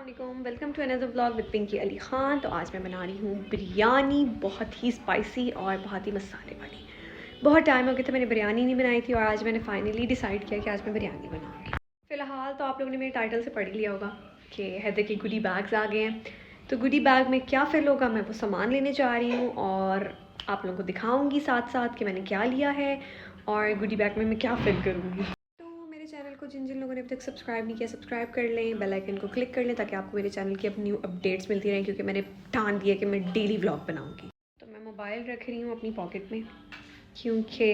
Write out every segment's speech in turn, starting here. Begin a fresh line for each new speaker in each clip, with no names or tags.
अस्सलाम, welcome to another vlog with Pinky Ali Khan. तो आज मैं बना रही हूँ बिरयानी, बहुत ही स्पाइसी और बहुत ही मसाले वाली। बहुत टाइम हो गया था मैंने बिरयानी नहीं बनाई थी और आज मैंने फाइनली डिसाइड किया कि आज मैं बिरयानी बनाऊँगी। फ़िलहाल तो आप लोगों ने मेरे टाइटल से पढ़ लिया होगा कि हैदर के गुडी बैग्स आ गए हैं। तो गुडी बैग में क्या फ़िल होगा, मैं वो सामान लेने जा रही हूँ और आप लोगों को दिखाऊँगी साथ साथ कि मैंने क्या लिया है और गुडी बैग में मैं क्या फ़िल करूँगी। चैनल को जिन जिन लोगों ने अभी तक सब्सक्राइब नहीं किया, सब्सक्राइब कर लें, बेल आइकन को क्लिक कर लें ताकि आपको मेरे चैनल की अब न्यू अपडेट्स मिलती रहें, क्योंकि मैंने ठान दिया कि मैं डेली व्लॉग बनाऊंगी। तो मैं मोबाइल रख रही हूँ अपनी पॉकेट में, क्योंकि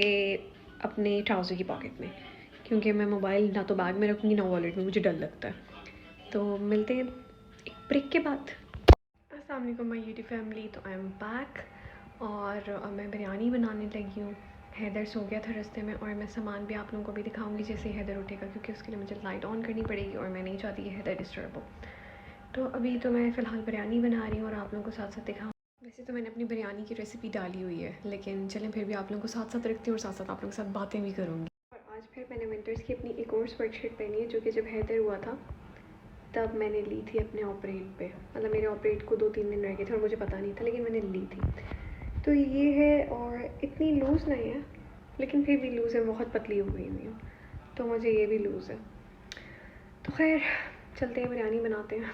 अपने ट्राउज़र की पॉकेट में, क्योंकि मैं मोबाइल ना तो बैग में रखूँगी ना वॉलेट में, मुझे डर लगता है। तो मिलते हैं एक ब्रेक के बाद। अस्सलाम वालेकुम माय यूट्यूब फैमिली। तो आई एम बैक और अब मैं बिरयानी बनाने लगी हूँ। हैदर सो गया था रास्ते में और मैं सामान भी आप लोगों को भी दिखाऊंगी जैसे हैदर उठेगा, क्योंकि उसके लिए मुझे लाइट ऑन करनी पड़ेगी और मैं नहीं चाहती कि हैदर डिस्टर्ब हो। तो अभी तो मैं फ़िलहाल बिरयानी बना रही हूँ और आप लोगों को साथ साथ दिखाऊँ। वैसे तो मैंने अपनी बिरयानी की रेसिपी डाली हुई है, लेकिन चलें फिर भी आप लोगों को साथ साथ रखती हूँ और साथ साथ आप लोगों के साथ बातें भी करूँगी। और आज फिर मैंने विंटर्स की अपनी एक और स्वेटशर्ट पहनी है, जो कि जब हैदर हुआ था तब मैंने ली थी अपने ऑपरेट पे। मतलब मेरे ऑपरेट को 2-3 दिन रह गए थे और मुझे पता नहीं था, लेकिन मैंने ली थी। तो ये है, और इतनी लूज़ नहीं है लेकिन फिर भी लूज़ है, बहुत पतली हो गई हुई हूँ, तो मुझे ये भी लूज़ है। तो खैर चलते हैं बिरयानी बनाते हैं।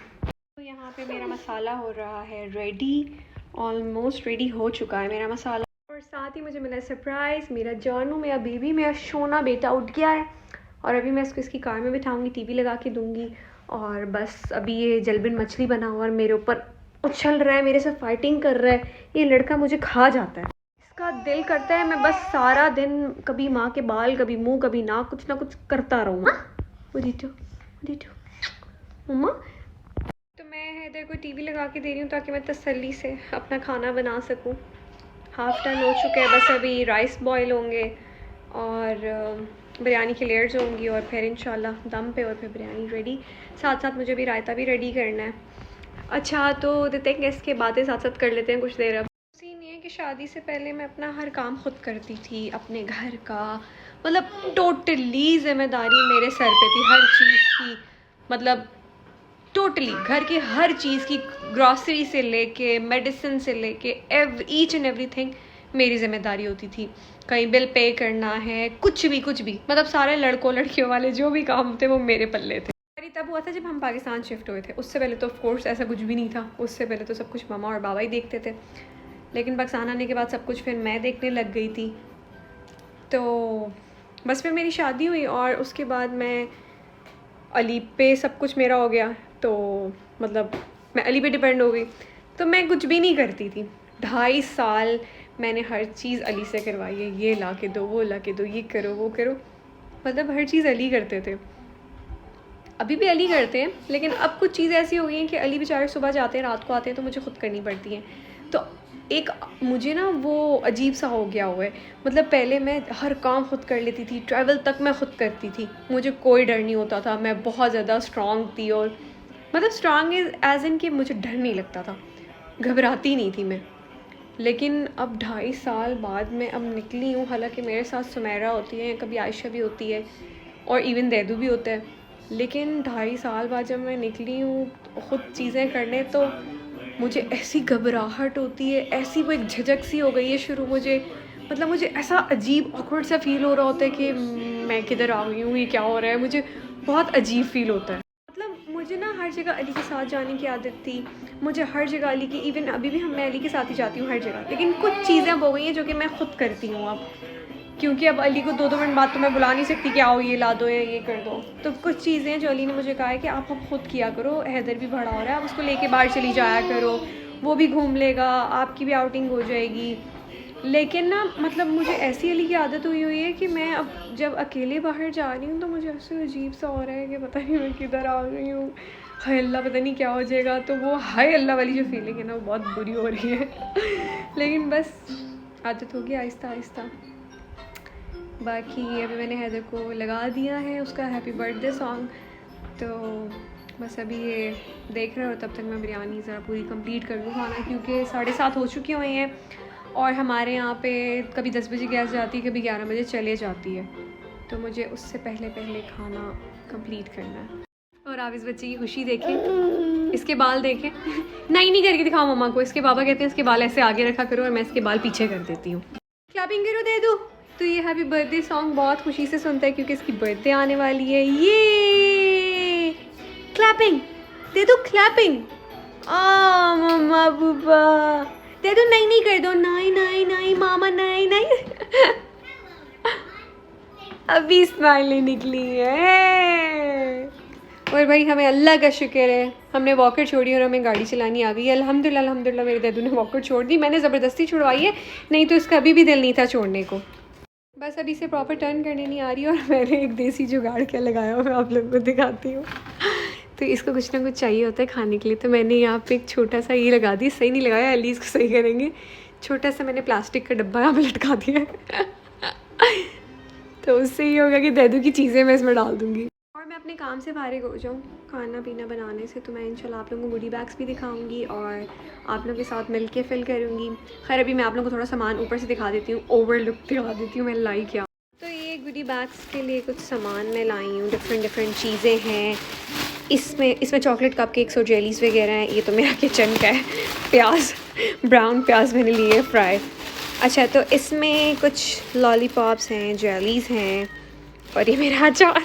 तो यहाँ पे मेरा मसाला हो रहा है रेडी, ऑलमोस्ट रेडी हो चुका है मेरा मसाला। और साथ ही मुझे मिला सरप्राइज़, मेरा जानू, मेरा बेबी, मेरा सोना बेटा उठ गया है और अभी मैं इसको इसकी कार में बिठाऊँगी, टीवी लगा के दूँगी। और बस अभी ये जलबिन मछली बना हुआ और मेरे ऊपर उछल रहा है, मेरे से फाइटिंग कर रहा है। ये लड़का मुझे खा जाता है। इसका दिल करता है मैं बस सारा दिन कभी माँ के बाल, कभी मुंह, कभी नाक, कुछ ना कुछ करता रहूँ। मम्मा। तो मैं हैदर को टीवी लगा के दे रही हूँ ताकि मैं तसल्ली से अपना खाना बना सकूँ। हाफ़ टन हो चुका है, बस अभी राइस बॉयल होंगे और बिरयानी की लेयर्स होंगी और फिर इंशाल्लाह दम पे और फिर बिरयानी रेडी। साथ साथ मुझे भी रायता भी रेडी करना है। अच्छा, तो देते हैं इसके बातें साथ साथ कर लेते हैं कुछ देर। अब सीन ये है कि शादी से पहले मैं अपना हर काम खुद करती थी, अपने घर का, मतलब टोटली ज़िम्मेदारी मेरे सर पे थी हर चीज़ की। मतलब टोटली घर की हर चीज़ की, ग्रॉसरी से लेके मेडिसिन से लेके ईच एंड एवरीथिंग मेरी ज़िम्मेदारी होती थी। कहीं बिल पे करना है, कुछ भी मतलब सारे लड़कों लड़कियों वाले जो भी काम थे वो मेरे पल्ले थे। तब हुआ था जब हम पाकिस्तान शिफ्ट हुए थे, उससे पहले तो ऑफ कोर्स ऐसा कुछ भी नहीं था। उससे पहले तो सब कुछ मामा और बाबा ही देखते थे, लेकिन पाकिस्तान आने के बाद सब कुछ फिर मैं देखने लग गई थी। तो बस फिर मेरी शादी हुई और उसके बाद मैं अली पे सब कुछ मेरा हो गया। तो मतलब मैं अली पे डिपेंड हो गई, तो मैं कुछ भी नहीं करती थी। 2.5 साल मैंने हर चीज़ अली से करवाई है, ये ला के दो, वो ला के दो, ये करो, वो करो, मतलब हर चीज़ अली करते थे। अभी भी अली करते हैं, लेकिन अब कुछ चीज़ ऐसी हो गई हैं कि अली बेचारे सुबह जाते हैं, रात को आते हैं, तो मुझे खुद करनी पड़ती हैं। तो एक मुझे ना वो अजीब सा हो गया हुआ है। मतलब पहले मैं हर काम खुद कर लेती थी, ट्रैवल तक मैं खुद करती थी, मुझे कोई डर नहीं होता था, मैं बहुत ज़्यादा स्ट्रॉन्ग थी। और मतलब स्ट्रॉन्ग एज इन कि मुझे डर नहीं लगता था, घबराती नहीं थी मैं। लेकिन अब 2.5 साल बाद मैं अब निकली हूँ, हालांकि मेरे साथ सुमेरा होती है, कभी आयशा भी होती है और इवन दैदू भी होता है, लेकिन 2.5 साल बाद जब मैं निकली हूँ ख़ुद चीज़ें करने, तो मुझे ऐसी घबराहट होती है, ऐसी वो एक झिझक सी हो गई है शुरू मुझे। मतलब मुझे ऐसा अजीब ऑकवर्ड सा फ़ील हो रहा होता है कि मैं किधर आ गई हूँ, ये क्या हो रहा है, मुझे बहुत अजीब फ़ील होता है। मतलब मुझे ना हर जगह अली के साथ जाने की आदत थी, मुझे हर जगह अली की, इवन अभी भी मैं अली के साथ ही जाती हूँ हर जगह। लेकिन कुछ चीज़ें अब हो गई हैं जो कि मैं ख़ुद करती हूँ अब, क्योंकि अब अली को 2-2 मिनट बाद तो मैं बुला नहीं सकती कि आओ ये ला दो या ये कर दो। तो कुछ चीज़ें जो अली ने मुझे कहा है कि आप अब खुद किया करो, हैदर भी बड़ा हो रहा है, आप उसको लेके बाहर चली जाया करो, वो भी घूम लेगा, आपकी भी आउटिंग हो जाएगी। लेकिन ना मतलब मुझे ऐसी अली की आदत हुई है कि मैं अब जब अकेले बाहर जा रही हूँ तो मुझे ऐसे अजीब सा हो रहा है कि पता नहीं मैं किधर आ गई हूँ, हाय अल्लाह पता नहीं क्या हो जाएगा। तो वो हाय अल्लाह वाली जो फीलिंग है ना, वो बहुत बुरी हो रही है। लेकिन बस आदत होगी आहिस्ता आहिस्ता। बाकी अभी मैंने हैदर को लगा दिया है उसका हैप्पी बर्थडे सॉन्ग, तो बस अभी ये देख रहे हो, तब तक मैं बिरयानी ज़रा पूरी कंप्लीट कर लूँ खाना, क्योंकि 7:30 हो चुके हुए हैं और हमारे यहाँ पे कभी 10 बजे गैस जाती है, कभी 11 बजे चले जाती है, तो मुझे उससे पहले पहले खाना कंप्लीट करना है। और आप इस बच्चे की खुशी देखें। इसके बाल देखें। नहीं करके दिखाओ मम्मा को। इसके पापा कहते हैं इसके बाल ऐसे आगे रखा करो और मैं इसके बाल पीछे कर देती हूँ। क्लैपिंग करो दे दो। तो ये हैप्पी बर्थडे सॉन्ग बहुत खुशी से सुनता है क्योंकि इसकी बर्थडे आने वाली है। ये क्लैपिंग दे दो, क्लैपिंग। आ मम्मा बुबा दे दो। नहीं कर दो। नहीं मामा नहीं। अभी स्माइल नहीं निकली है। और भाई हमें अल्लाह का शुक्र है, हमने वॉकर छोड़ी और हमें गाड़ी चलानी आ गई है। अल्हम्दुलिल्लाह मेरे दादू ने वॉकर छोड़ दी। मैंने ज़बरदस्ती छुड़वाई है, नहीं तो इसका अभी भी दिल नहीं था छोड़ने को। बस अभी से प्रॉपर टर्न करने नहीं आ रही और मैंने एक देसी जुगाड़ क्या लगाया हुआ मैं आप लोगों को दिखाती हूँ। तो इसको कुछ ना कुछ चाहिए होता है खाने के लिए, तो मैंने यहाँ पे एक छोटा सा ये लगा दी। सही नहीं लगाया, अली इसको सही करेंगे। छोटा सा मैंने प्लास्टिक का डब्बा यहाँ पे लटका दिया है। तो उससे ये होगा कि दादू की चीज़ें मैं इसमें डाल दूँगी और मैं अपने काम से फारिग हो जाऊँ खाना पीना बनाने से। तो मैं इंशाल्लाह आप लोगों को गुडी बैग्स भी दिखाऊंगी और आप लोगों के साथ मिल के फिल करूँगी। खैर अभी मैं आप लोगों को थोड़ा सामान ऊपर से दिखा देती हूँ, ओवर लुक दिखा देती हूँ मैं लाई क्या। तो ये गुडी बैग्स के लिए कुछ सामान मैं लाई हूँ, डिफरेंट चीज़ें हैं। इसमें चॉकलेट कपकेक्स और जेलीज़ वगैरह हैं। ये तो मेरा किचन का है। प्याज, ब्राउन प्याज मैंने लिए फ्राई। अच्छा, तो इसमें कुछ लॉलीपॉप्स हैं, जेलीज़ हैं और ये मेरा अचार।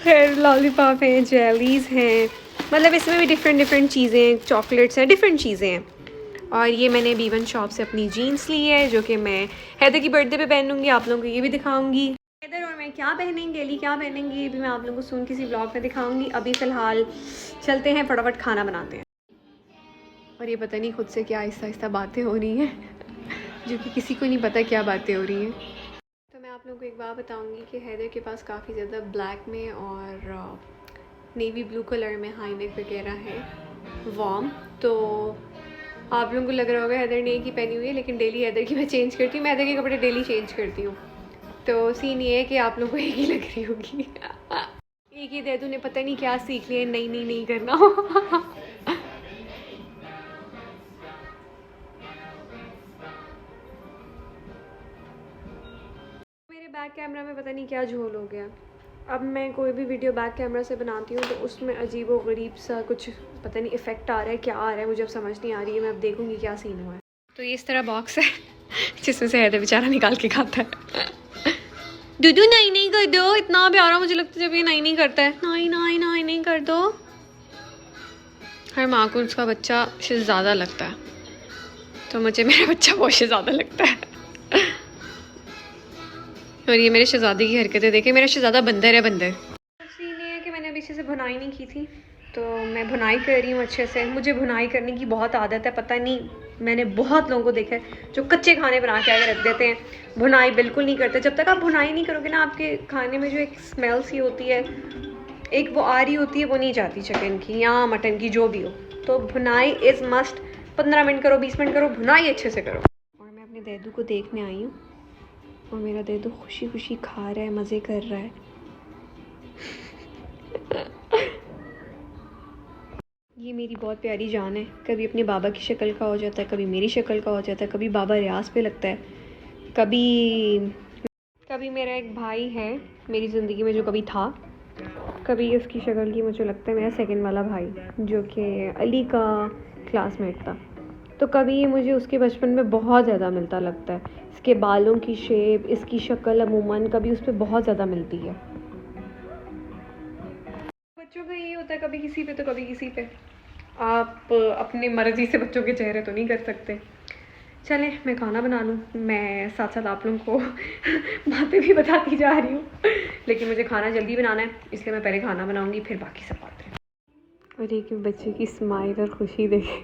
खैर लॉलीपॉप हैं, जेलीज़ हैं, मतलब इसमें भी डिफरेंट चीज़ें, चॉकलेट्स हैं, डिफरेंट चीज़ें हैं। और ये मैंने B1 शॉप से अपनी जीन्स ली है जो कि मैं हैदर की बर्थडे पे पहनूंगी। आप लोगों को ये भी दिखाऊंगी। हैदर और मैं क्या पहनेंगे, अली क्या पहनेंगे, ये भी मैं आप लोगों को सुन किसी ब्लॉग में दिखाऊंगी। अभी फ़िलहाल चलते हैं, फटाफट खाना बनाते हैं। और ये पता नहीं खुद से क्या आहिस्ता बातें हो रही हैं जो कि किसी को नहीं पता क्या बातें हो रही हैं। तो मैं आप लोगों को एक बात बताऊंगी कि हैदर के पास काफ़ी ज़्यादा ब्लैक में और नेवी ब्लू कलर में हाई नेक वगैरह है वार्म। तो आप लोगों को लग रहा होगा हैदर ने एक ही पहनी हुई है, लेकिन डेली हैदर की मैं चेंज करती हूँ। मैं हैदर के कपड़े डेली चेंज करती हूँ। तो सीन ये है कि आप लोगों को एक ही लग रही होगी। एक ही दादू ने पता नहीं क्या सीख लिया, नहीं करना। बैक कैमरा में पता नहीं क्या झोल हो गया। अब मैं कोई भी वीडियो बैक कैमरा से बनाती हूँ तो उसमें अजीब व गरीब सा कुछ पता नहीं इफ़ेक्ट आ रहा है, क्या आ रहा है मुझे अब समझ नहीं आ रही है। मैं अब देखूँगी क्या सीन हुआ है। तो ये इस तरह बॉक्स है जिसमें से हैदर बेचारा निकाल के खाता है। दूधू नहीं कर दो। इतना प्यारा मुझे लगता है जब ये नहीं करता है। नहीं कर दो। हर माँ को उसका बच्चा शहज़ादा लगता है, तो मुझे मेरा बच्चा बहुत शहज़ादा लगता है। और ये मेरे शहज़ादे की हरकतें देखे। मेरा शहज़ादा बंदर है, बंदर। सीन ये है कि मैंने अभी से भुनाई नहीं की थी, तो मैं भुनाई कर रही हूँ अच्छे से। मुझे भुनाई करने की बहुत आदत है। पता नहीं, मैंने बहुत लोगों को देखा है जो कच्चे खाने बना के आगे रख देते हैं, भुनाई बिल्कुल नहीं करते। जब तक आप भुनाई नहीं करोगे ना, आपके खाने में जो एक स्मेल सी होती है, एक वो आ रही होती है, वो नहीं जाती चिकन की या मटन की, जो भी हो। तो भुनाई इज़ मस्ट। 15 मिनट करो, 20 मिनट करो, भुनाई अच्छे से करो। और मैं अपने दादू को देखने आई हूँ और मेरा दादू खुशी खा रहा है, मज़े कर रहा है। ये मेरी बहुत प्यारी जान है। कभी अपने बाबा की शक्ल का हो जाता है, कभी मेरी शक्ल का हो जाता है, कभी बाबा रियाज पे लगता है, कभी मेरा एक भाई है मेरी ज़िंदगी में जो कभी था, कभी उसकी शक्ल की मुझे लगता है मेरा सेकंड वाला भाई जो कि अली का क्लासमेट था। तो कभी ये मुझे उसके बचपन में बहुत ज़्यादा मिलता लगता है। इसके बालों की शेप, इसकी शक्ल अमूमन कभी उस पर बहुत ज़्यादा मिलती है। बच्चों का यही होता है, कभी किसी पे तो कभी किसी पे। आप अपनी मर्ज़ी से बच्चों के चेहरे तो नहीं कर सकते। चलें मैं खाना बना लूँ। मैं साथ साथ आप लोगों को बातें भी बताती जा रही हूँ, लेकिन मुझे खाना जल्दी बनाना है, इसलिए मैं पहले खाना बनाऊँगी, फिर बाकी सब बातें। और एक बच्चे की स्माइल और खुशी देखें।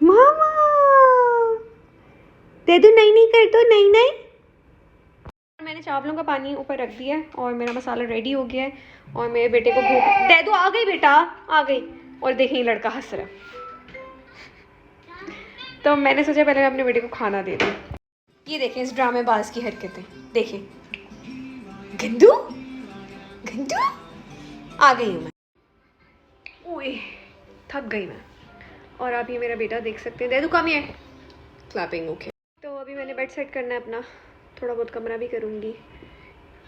मामा दे दो। नहीं कर दो। नहीं। मैंने चावलों का पानी ऊपर रख दिया है और मेरा मसाला रेडी हो गया है और मेरे बेटे को भूख। दे दो। आ गई बेटा, आ गई। और देखें लड़का हंस रहा है। तो मैंने सोचा पहले मैं अपने बेटे को खाना दे दूँ। ये देखें इस ड्रामेबाज की हरकतें देखें। गंदू आ गई हूँ मैं। ओए थक गई मैं। और आप ये मेरा बेटा देख सकते हैं। दे दो कम है क्लैपिंग। ओके, तो अभी मैंने बेड सेट करना है अपना, थोड़ा बहुत कमरा भी करूँगी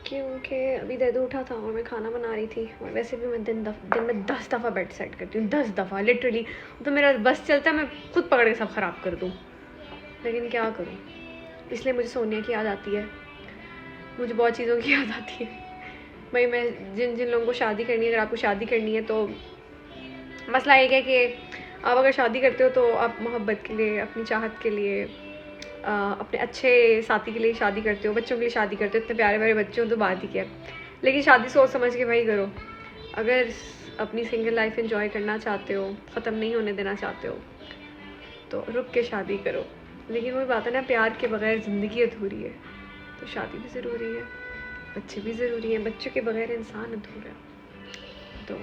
क्योंकि अभी दैदू उठा था और मैं खाना बना रही थी, और वैसे भी मैं दिन में 10 दफ़ा बेड सेट करती हूँ, 10 दफ़ा लिटरली। तो मेरा बस चलता है मैं खुद पकड़ के सब ख़राब कर दूँ, लेकिन क्या करूँ। इसलिए मुझे सोनिया की याद आती है, मुझे बहुत चीज़ों की याद आती है भाई। मैं जिन जिन लोगों को शादी करनी है, अगर आपको शादी करनी है तो मसला एक है कि आप अगर शादी करते हो तो आप मोहब्बत के लिए, अपनी चाहत के लिए, अपने अच्छे साथी के लिए शादी करते हो, बच्चों के लिए शादी करते हो। इतने प्यारे प्यारे बच्चे हो तो बात ही क्या, लेकिन शादी सोच समझ के भाई करो। अगर अपनी सिंगल लाइफ एंजॉय करना चाहते हो, ख़त्म नहीं होने देना चाहते हो, तो रुक के शादी करो। लेकिन वही बात है ना, प्यार के बगैर ज़िंदगी अधूरी है, तो शादी भी ज़रूरी है, बच्चे भी ज़रूरी हैं। बच्चों के बगैर इंसान अधूरा है, तो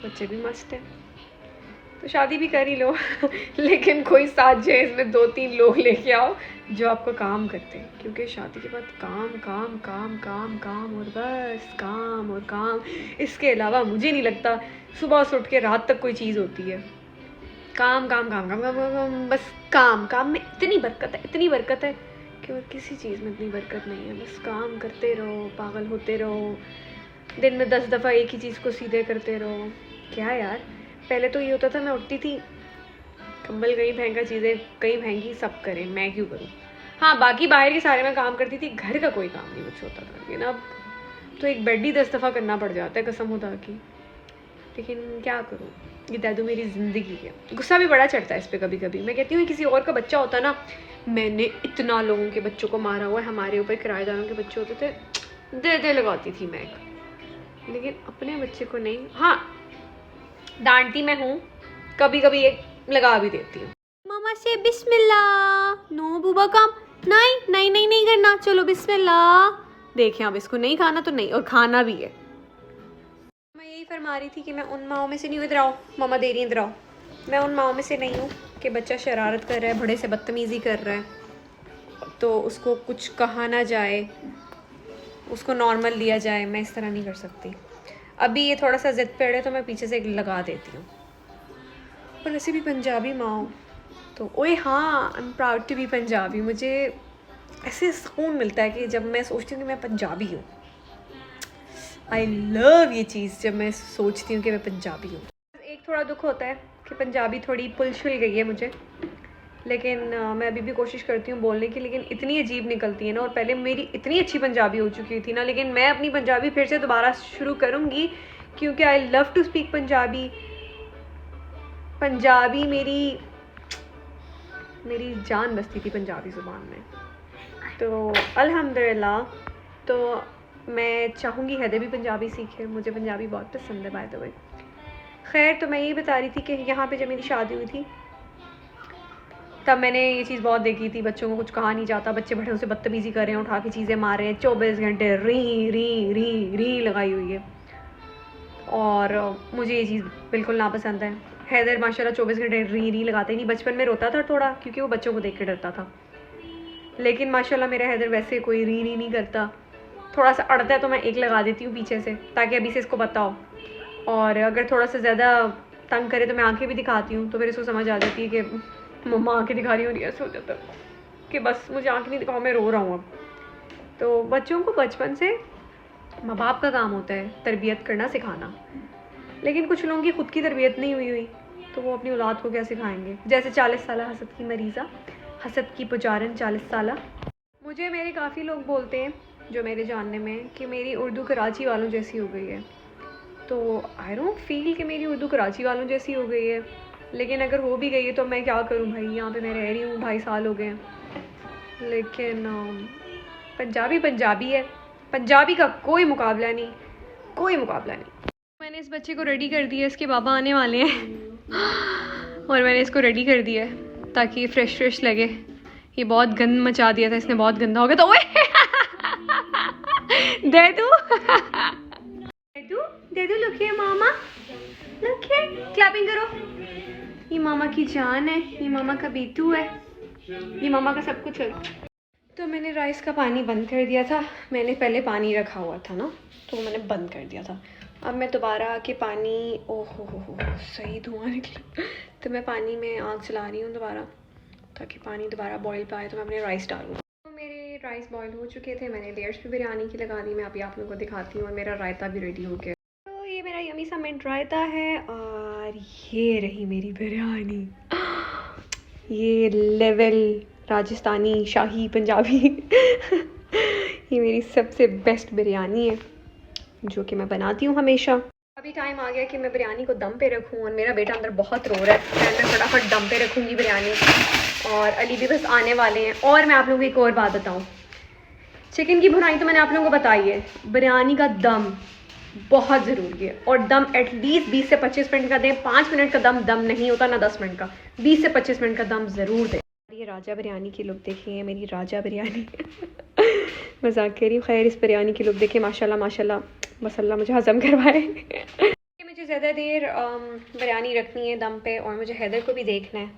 बच्चे भी मस्त हैं, तो शादी भी कर ही लो लेकिन कोई साथ जो है इसमें 2-3 लोग लेके आओ जो आपको काम करते हैं, क्योंकि शादी के बाद काम काम काम काम काम और बस काम और काम। इसके अलावा मुझे नहीं लगता सुबह से उठ के रात तक कोई चीज़ होती है। काम काम काम काम काम काम, काम बस काम काम में इतनी बरकत है, इतनी बरकत है कि और किसी चीज़ में इतनी बरकत नहीं है। बस काम करते रहो, पागल होते रहो, दिन में 10 दफ़ा एक ही चीज़ को सीधे करते रहो। क्या यार, पहले तो ये होता था मैं उठती थी, कंबल कहीं फेंका, चीज़ें कहीं फेंकी, सब करें, मैं क्यों करूँ। हाँ, बाकी बाहर के सारे मैं काम करती थी, घर का कोई काम नहीं मुझसे होता था। लेकिन अब तो एक बेड ही 10 दफ़ा करना पड़ जाता है कसम खुदा की। लेकिन क्या करूँ, ये दादू मेरी ज़िंदगी है। गुस्सा भी बड़ा चढ़ता है इस पर कभी कभी। मैं कहती हूँ किसी और का बच्चा होता ना, मैंने इतना लोगों के बच्चों को मारा हुआ है, हमारे ऊपर किराएदारों के बच्चे होते थे, दे लगाती थी मैं, लेकिन अपने बच्चे को नहीं। हाँ, डांटती मैं हूँ, कभी कभी एक लगा भी देती हूँ। मामा से बिस्मिल्लाह, नो बुबा काम, नहीं नहीं नहीं नहीं करना, चलो बिस्मिल्लाह। देखें अब इसको नहीं खाना तो नहीं, और खाना भी है। मैं यही फरमा रही थी कि मैं उन माओं में से नहीं हूँ। इधर आओ, मामा दे रही है, इधर आओ। मैं उन माओं में से नहीं हूँ कि बच्चा शरारत कर रहा है, बड़े से बदतमीज़ी कर रहा है तो उसको कुछ कहा ना जाए, उसको नॉर्मल लिया जाए। मैं इस तरह नहीं कर सकती। अभी ये थोड़ा सा ज़िद पे अड़े तो मैं पीछे से लगा देती हूँ। और वैसे भी पंजाबी माँ हूँ तो ओए हाँ, I am proud to be Punjabi. मुझे ऐसे सुकून मिलता है कि जब मैं सोचती हूँ कि मैं पंजाबी हूँ। आई लव ये चीज़ जब मैं सोचती हूँ कि मैं पंजाबी हूँ। एक थोड़ा दुख होता है कि पंजाबी थोड़ी पुल-छुल गई है मुझे, लेकिन मैं अभी भी कोशिश करती हूँ बोलने की, लेकिन इतनी अजीब निकलती है ना। और पहले मेरी इतनी अच्छी पंजाबी हो चुकी थी ना, लेकिन मैं अपनी पंजाबी फिर से दोबारा शुरू करूँगी क्योंकि I love to speak Punjabi. Punjabi मेरी जान बसती थी पंजाबी ज़ुबान में, तो अल्हम्दुलिल्लाह। तो मैं चाहूँगी हैदर भी पंजाबी सीखे, मुझे पंजाबी बहुत पसंद है बाय द वे। खैर, तो मैं यही बता रही थी कि यहाँ पे जब मेरी शादी हुई थी तब मैंने ये चीज़ बहुत देखी थी, बच्चों को कुछ कहा नहीं जाता, बच्चे बड़े उसे बदतमीज़ी कर रहे हैं, उठा के चीज़ें मार रहे हैं, 24 घंटे री री री री लगाई हुई है। और मुझे ये चीज़ बिल्कुल नापसंद है। हैदर माशाल्लाह 24 घंटे री री लगाते ही नहीं। बचपन में रोता था थोड़ा क्योंकि वो बच्चों को देख के डरता था, लेकिन माशाल्लाह मेरा हैदर वैसे कोई री री नहीं करता। थोड़ा सा अड़ता है तो मैं एक लगा देती हूँ पीछे से, ताकि अभी से इसको पता हो। और अगर थोड़ा सा ज़्यादा तंग करे तो मैं आंखें भी दिखाती हूँ, तो फिर इसको समझ आ जाती है कि मम्मा आंखें दिखा रही हो। नहीं, ऐसे हो जाता है कि बस मुझे आंखें नहीं दिखाओ, मैं रो रहा हूँ अब। तो बच्चों को बचपन से माँ बाप का काम होता है तरबियत करना, सिखाना, लेकिन कुछ लोगों की खुद की तरबियत नहीं हुई तो वो अपनी औलाद को क्या सिखाएंगे। जैसे 40 साल हसद की मरीज़ा, हसद की पुजारन 40 साल। मुझे मेरे काफ़ी लोग बोलते हैं जो मेरे जानने में कि मेरी उर्दू कराची वालों जैसी हो गई है, तो आई डोंट फील कि मेरी उर्दू कराची वालों जैसी हो गई है। लेकिन अगर हो भी गई है तो मैं क्या करूं भाई, यहाँ पे मैं रह रही हूँ, 2.5 साल हो गए हैं। लेकिन पंजाबी पंजाबी है, पंजाबी का कोई मुकाबला नहीं, कोई मुकाबला नहीं। मैंने इस बच्चे को रेडी कर दिया, इसके बाबा आने वाले हैं और मैंने इसको रेडी कर दिया है ताकि ये फ्रेश फ्रेश लगे। ये बहुत गंद मचा दिया था इसने, बहुत गंदा हो गया था। ओए दे दू दे दू, look here mama, look here, clapping करो। ये मामा की जान है, ये मामा का बेटू है, ये मामा का सब कुछ है। तो मैंने राइस का पानी बंद कर दिया था। मैंने पहले पानी रखा हुआ था ना, तो मैंने बंद कर दिया था। अब मैं दोबारा आके पानी, ओहो हो सही धुआं निकला। तो मैं पानी में आग जला रही हूँ दोबारा ताकि पानी दोबारा बॉईल पे आए तो मैं अपने राइस डालूँ। तो मेरे राइस राइस बॉईल हो चुके थे, मैंने लेयर्स भी बिरयानी की लगा दी। मैं अभी आप लोगों को दिखाती हूँ। और मेरा रायता भी रेडी हो गया। तो ये मेरा यमी सा मिंट रायता है और ये रही मेरी बिरयानी। ये लेवल राजस्थानी शाही पंजाबी ये मेरी सबसे बेस्ट बिरयानी है जो कि मैं बनाती हूँ हमेशा। अभी टाइम आ गया कि मैं बिरयानी को दम पे रखूँ और मेरा बेटा अंदर बहुत रो रहा है। मैं फटाफट दम पे रखूँगी बिरयानी और अली भी बस आने वाले हैं। और मैं आप लोगों को एक और बात बताऊँ, चिकन की भुनाई तो मैंने आप लोगों को बताई है, बिरयानी का दम बहुत ज़रूरी है। और दम एटलीस्ट 20 से 25 मिनट का दें। 5 मिनट का दम नहीं होता ना 10 मिनट का, 20 से 25 मिनट का दम ज़रूर दें। ये राजा बिरयानी की लुक देखिए, मेरी राजा बिरयानी मजाक कह रही हूँ। खैर, इस बिरयानी की लुक देखिए, माशाल्लाह माशाल्लाह, बस अल्लाह मुझे हज़म करवाए। मुझे ज़्यादा देर बिरयानी रखनी है दम पे और मुझे हैदर को भी देखना है,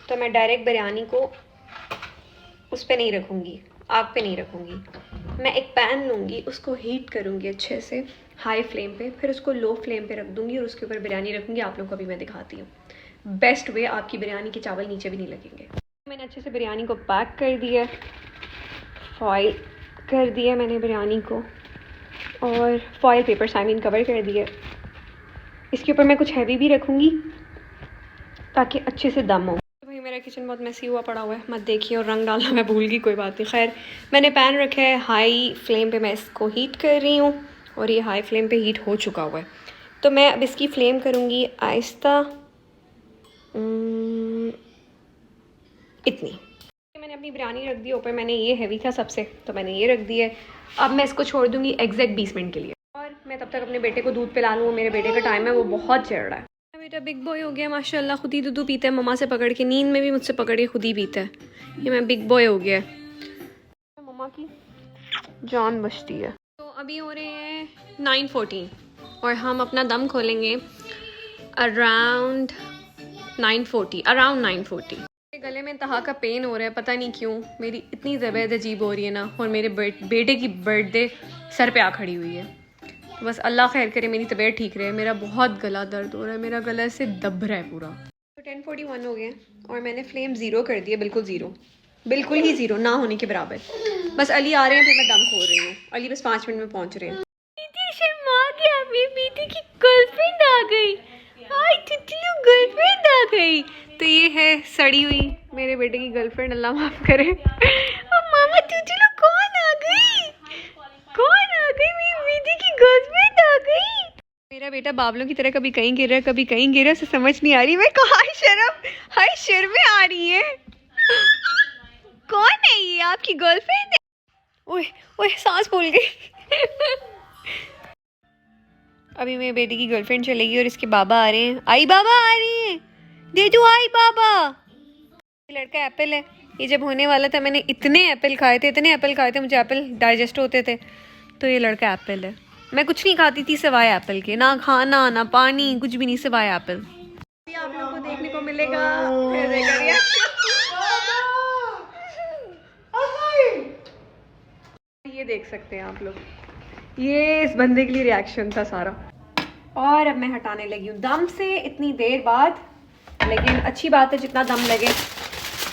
तो मैं डायरेक्ट बिरयानी को उस पर नहीं रखूँगी, आग पे नहीं रखूँगी। मैं एक पैन लूँगी, उसको हीट करूँगी अच्छे से हाई फ्लेम पे, फिर उसको लो फ्लेम पे रख दूँगी और उसके ऊपर बिरयानी रखूँगी। आप लोगों को अभी मैं दिखाती हूँ बेस्ट वे, आपकी बिरयानी के चावल नीचे भी नहीं लगेंगे। मैंने अच्छे से बिरयानी को पैक कर दिया, फॉइल कर दिया मैंने बिरयानी को, और फॉइल पेपर साइमिन कवर कर दिया। इसके ऊपर मैं कुछ हैवी भी रखूँगी ताकि अच्छे से दम हो। तो भाई मेरा किचन बहुत मैसी हुआ पड़ा हुआ है, मत देखिए। और रंग डालना मैं भूल गई, कोई बात नहीं। खैर, मैंने पैन रखा है हाई फ्लेम पे, मैं इसको हीट कर रही हूँ और ये हाई फ्लेम पे हीट हो चुका हुआ है। तो मैं अब इसकी फ्लेम करूँगी आहिस्ता, इतनी। मैंने अपनी बिरयानी रख दी ऊपर, मैंने ये हैवी था सबसे, तो मैंने ये रख दिया है। अब मैं इसको छोड़ दूँगी एग्जैक्ट 20 मिनट के लिए और मैं तब तक अपने बेटे को दूध पिला लूँ। मेरे बेटे का टाइम है, वो बहुत चिढ़ रहा है। बेटा बिग बॉय हो गया माशाल्लाह, खुद ही दूध पीता है, मम्मा से पकड़ के, नींद में भी मुझसे पकड़ के खुद ही पीता है। ये मैं बिग बॉय हो गया, मम्मा की जान बचती है। तो अभी हो रहे हैं 9:14 और हम अपना दम खोलेंगे अराउंड 9:40। गले में तहा का पेन हो रहा है, पता नहीं क्यों। मेरी इतनी तबीयत अजीब हो रही है ना, और मेरे बेटे की बर्थडे सर पे आ खड़ी हुई है। तो बस अल्लाह खैर करे, मेरी तबीयत ठीक रहे। मेरा बहुत गला दर्द हो रहा है, मेरा गला से दब रहा है पूरा। तो 10:41 हो गए और मैंने फ्लेम ज़ीरो कर दिया, बिल्कुल ज़ीरो, बिल्कुल ही ज़ीरो, ना होने के बराबर। बस अली आ रहे हैं, फिर मैं दम खोल रही हूँ। अली बस 5 मिनट में पहुँच रहे हैं। दीदी शर्मा गया, मेरी बेटी की गर्लफ्रेंड आ गई। हाय टुटलू, गर्लफ्रेंड आ गई। तो ये है सड़ी हुई मेरे बेटे की गर्लफ्रेंड, अल्लाह माफ़ करे। और मामा टुटलू कौन आ गई, कौन आ गई, मेरी बेटी की गर्लफ्रेंड आ गई। मेरा बेटा बाबलों की तरह कभी कहीं गिर रहा है, कभी कहीं गिर रहा है, उसे समझ नहीं आ रही। मैं कहाँ शर्म, हाय शर्में आ रही है। कौन है ये, आपकी गर्लफ्रेंड है? ओए ओए, सांस फूल गई। अभी मेरे बेटे की गर्लफ्रेंड चलेगी और इसके बाबा आ रहे हैं। आई बाबा आ रही है, दे दो आई बाबा। ये लड़का एप्पल है, ये जब होने वाला था मैंने इतने एप्पल खाए थे, मुझे एप्पल डाइजेस्ट होते थे। तो ये लड़का एप्पल है। मैं कुछ नहीं खाती थी सिवाय एप्पल के, ना खाना ना पानी, कुछ भी नहीं सिवाय एप्पल। अभी आप लोगों को देखने को मिलेगा ये देख सकते हैं आप लोग, ये इस बंदे के लिए रिएक्शन था सारा। और अब मैं हटाने लगी हूँ दम से इतनी देर बाद, लेकिन अच्छी बात है जितना दम लगे।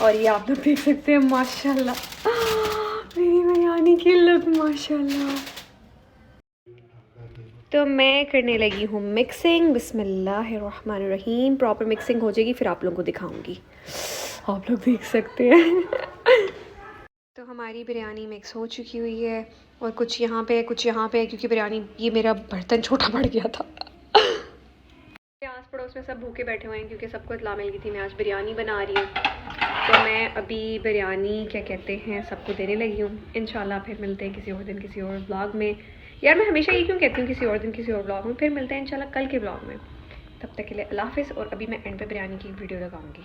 और ये आप लोग देख सकते हैं माशाल्लाह, मेरी बिरयानी की लुक माशाल्लाह। तो मैं करने लगी हूँ मिक्सिंग, बिस्मिल्लाहिर्रहमानिर्रहीम। प्रॉपर मिक्सिंग हो जाएगी फिर आप लोगों को दिखाऊंगी, आप लोग देख सकते हैं। तो हमारी बिरयानी मिक्स हो चुकी हुई है और कुछ यहाँ पे कुछ यहाँ पे, क्योंकि बिरयानी, ये मेरा बर्तन छोटा पड़ गया था। आस पड़ोस में सब भूखे बैठे हुए हैं क्योंकि सबको इत्तला मिल गई थी मैं आज बिरयानी बना रही हूँ। तो मैं अभी बिरयानी क्या कहते हैं सबको देने लगी हूँ। इंशाल्लाह फिर मिलते हैं किसी और दिन किसी और व्लॉग में। यार मैं हमेशा ये क्यों कहती हूँ किसी और दिन किसी और व्लॉग में। फिर मिलते हैं इंशाल्लाह कल के व्लॉग में। तब तक के लिए अल्लाह हाफ़िज़। और अभी मैं एंड पे बिरयानी की वीडियो लगाऊंगी।